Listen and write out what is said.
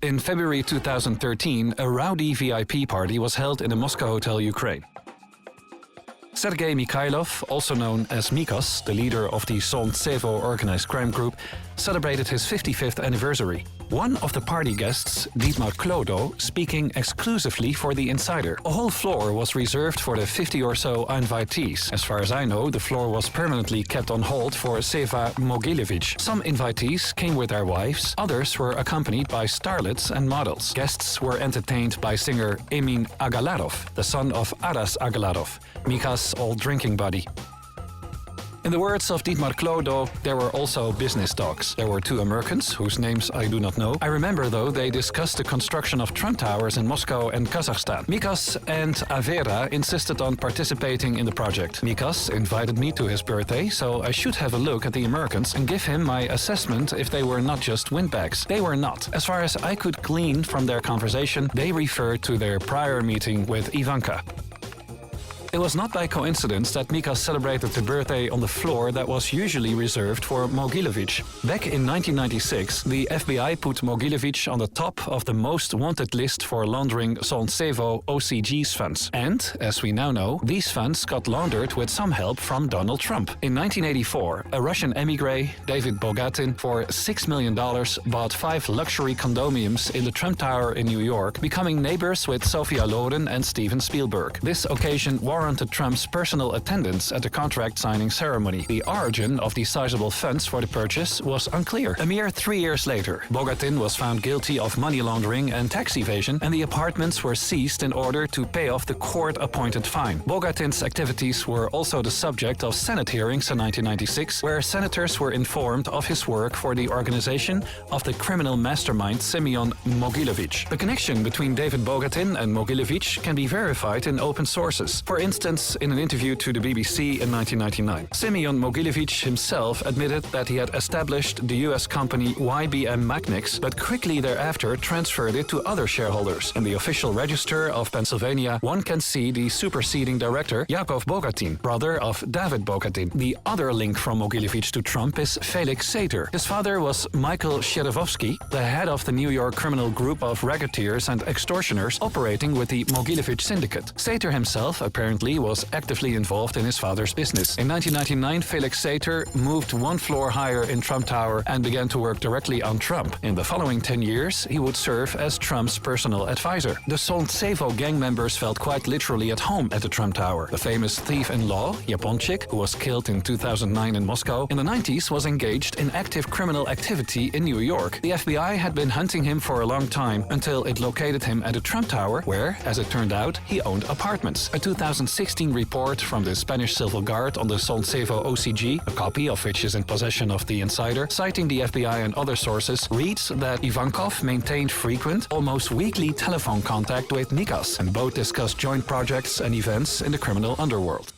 In February 2013, a rowdy VIP party was held in a Moscow hotel, Ukraine. Sergei Mikhailov, also known as Mikas, the leader of the Solntsevo organized crime group, celebrated his 55th anniversary. One of the party guests, Dietmar Klodo, speaking exclusively for the Insider. A whole floor was reserved for the 50 or so invitees. As far as I know, the floor was permanently kept on hold for Seva Mogilevich. Some invitees came with their wives, others were accompanied by starlets and models. Guests were entertained by singer Emin Agalarov, the son of Aras Agalarov, Mika's old drinking buddy. In the words of Dietmar Klodo, there were also business talks. There were two Americans, whose names I do not know. I remember, though, they discussed the construction of Trump Towers in Moscow and Kazakhstan. Mikas and Avera insisted on participating in the project. Mikas invited me to his birthday, so I should have a look at the Americans and give him my assessment if they were not just windbags. They were not. As far as I could glean from their conversation, they referred to their prior meeting with Ivanka. It was not by coincidence that Mikas celebrated the birthday on the floor that was usually reserved for Mogilevich. Back in 1996, the FBI put Mogilevich on the top of the most wanted list for laundering Solntsevo OCG's funds. And, as we now know, these funds got laundered with some help from Donald Trump. In 1984, a Russian emigre, David Bogatin, for $6 million bought 5 luxury condominiums in the Trump Tower in New York, becoming neighbors with Sofia Loren and Steven Spielberg. This occasion warranted Trump's personal attendance at the contract signing ceremony. The origin of the sizable funds for the purchase was unclear. A mere 3 years later, Bogatin was found guilty of money laundering and tax evasion, and the apartments were seized in order to pay off the court-appointed fine. Bogatin's activities were also the subject of Senate hearings in 1996, where senators were informed of his work for the organization of the criminal mastermind Semyon Mogilevich. The connection between David Bogatin and Mogilevich can be verified in open sources. For instance, in an interview to the BBC in 1999. Semyon Mogilevich himself admitted that he had established the US company YBM Magnix, but quickly thereafter transferred it to other shareholders. In the official register of Pennsylvania, one can see the superseding director, Yakov Bogatin, brother of David Bogatin. The other link from Mogilevich to Trump is Felix Sater. His father was Michael Sherevovsky, the head of the New York criminal group of racketeers and extortioners operating with the Mogilevich syndicate. Sater himself apparently was actively involved in his father's business. In 1999, Felix Sater moved one floor higher in Trump Tower and began to work directly on Trump. In the following 10 years, he would serve as Trump's personal advisor. The Solntsevo gang members felt quite literally at home at the Trump Tower. The famous thief-in-law, Japonchik, who was killed in 2009 in Moscow, in the 90s was engaged in active criminal activity in New York. The FBI had been hunting him for a long time until it located him at the Trump Tower, where, as it turned out, he owned apartments. A 2016 report from the Spanish Civil Guard on the Solntsevo OCG, a copy of which is in possession of the Insider, citing the FBI and other sources, reads that Ivankov maintained frequent, almost weekly telephone contact with Mikas, and both discussed joint projects and events in the criminal underworld.